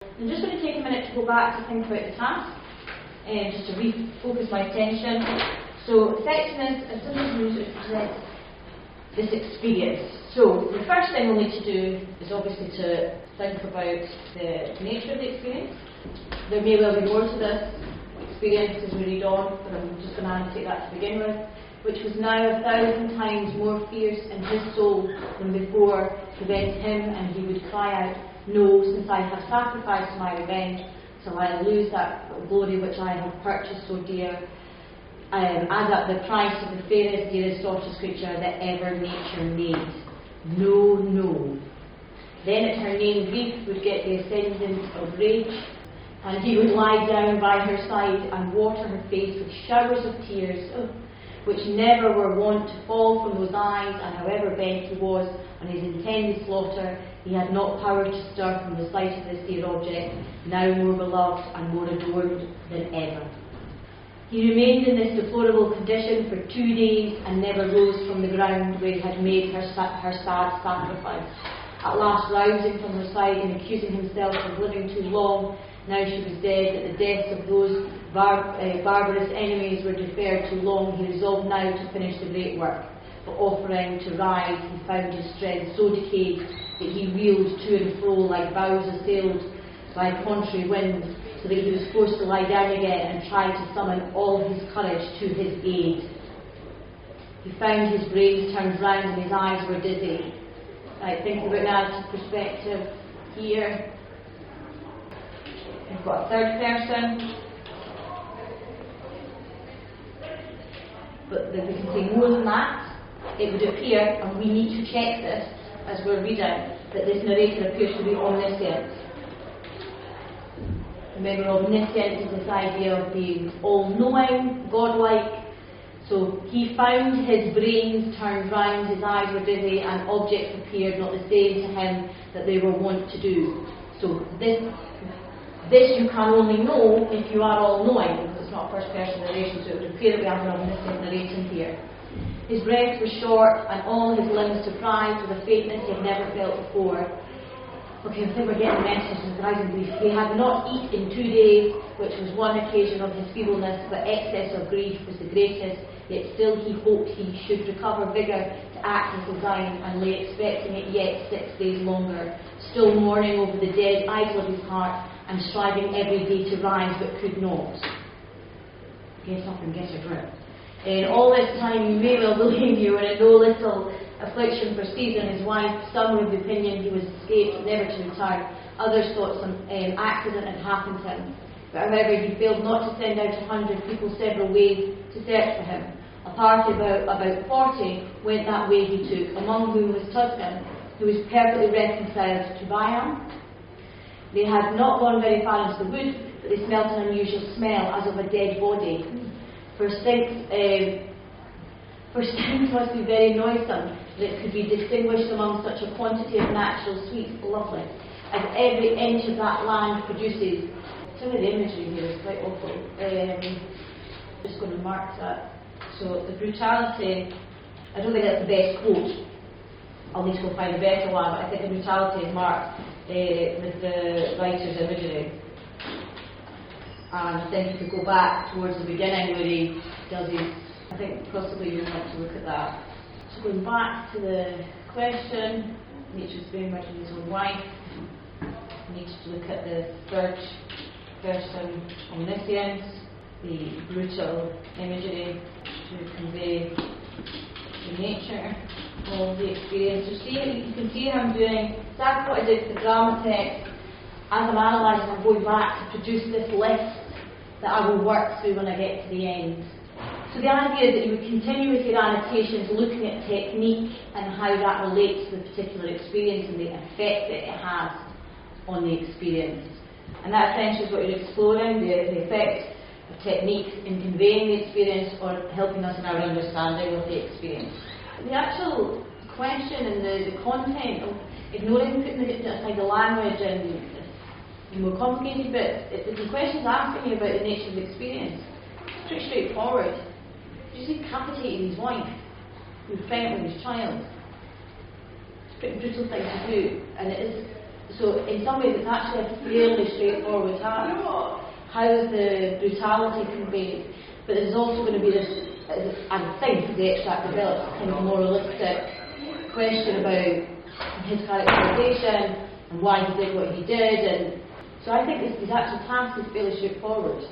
I'm just going to take a minute to go back to think about the task, and just to refocus my attention. So, effectiveness as soon as users present this experience. So, the first thing we'll need to do is obviously to think about the nature of the experience. There may well be more to this experience as we read on, but I'm just going to annotate that to begin with, which was now 1,000 times more fierce in his soul than before, prevent him, and he would cry out, "No, since I have sacrificed my revenge, till I lose that glory which I have purchased so dear, as at the price of the fairest, dearest, softest creature that ever nature made. No, no." Then at her name grief would get the ascendant of rage, and he would lie down by her side and water her face with showers of tears, which never were wont to fall from those eyes, and however bent he was on his intended slaughter, he had not power to stir from the sight of this dear object, now more beloved and more adored than ever. He remained in this deplorable condition for 2 days, and never rose from the ground where he had made her sad sacrifice. At last rousing from her side and accusing himself of living too long, now she was dead, that the deaths of those barbarous enemies were deferred too long, he resolved now to finish the great work. But offering to rise, he found his strength so decayed that he reeled to and fro like boughs assailed by contrary winds, so that he was forced to lie down again and try to summon all his courage to his aid. He found his brains turned round and his eyes were dizzy. Right, think about narrative perspective here. We've got a third person, but we can say more than that. It would appear, and we need to check this as we're reading, that this narrator appears to be omniscient. Remember, omniscient is this idea of being all-knowing, godlike. So he found his brains turned round, his eyes were dizzy, and objects appeared not the same to him that they were wont to do. So this you can only know if you are all-knowing, because it's not first-person narration, so it would appear that we have an omniscient narrating here. His breath was short, and all his limbs surprised with a faintness he had never felt before. Okay, I think we're getting the message in the rising grief. He had not eaten in 2 days, which was one occasion of his feebleness, but excess of grief was the greatest, yet still he hoped he should recover vigour to act his design, and lay expecting it yet 6 days longer, still mourning over the dead idol of his heart, and striving every day to rise, but could not. Get up and get a grip. In all this time you may well believe you were in no little affliction for Caesar and his wife. Some were of the opinion he was escaped, never to return. Others thought some accident had happened to him. But however, he failed not to send out 100 people several ways to search for him. A party of about 40 went that way he took, among whom was Tuscan, who was perfectly reconciled to Biam. They had not gone very far into the wood, but they smelt an unusual smell as of a dead body. For stinks must be very noisome, that it could be distinguished among such a quantity of natural sweets, lovely, as every inch of that land produces. Some of the imagery here is quite awful. Just going to mark that. So the brutality, I don't think that's the best quote. I'll need to go find a better one, but I think the brutality is marked with the writer's imagery. And then if we go back towards the beginning where he does his, I think possibly you'll want to look at that. So going back to the question, Nietzsche's very much in his own wife. We need to look at the third person omniscience, the brutal imagery to convey the nature of the experience. You can see how I'm doing, exactly what I did for the drama text. As I'm analysing, I'm going back to produce this list that I will work through when I get to the end. So the idea is that you would continue with your annotations looking at technique and how that relates to the particular experience and the effect that it has on the experience. And that essentially is what you're exploring, the effect of techniques in conveying the experience or helping us in our understanding of the experience. The actual question and the content of ignoring, putting aside the language and the more complicated bits, the question's asking you about the nature of the experience. It's pretty straightforward. He's decapitating his wife, who's pregnant with his child. It's a pretty brutal thing to do, and it is So in some ways it's actually a fairly straightforward task. How is the brutality conveyed? But there's also going to be this, I think, the extract develops kind of moralistic question about his characterisation and why he did what he did. And so I think this actual task is fairly straightforward.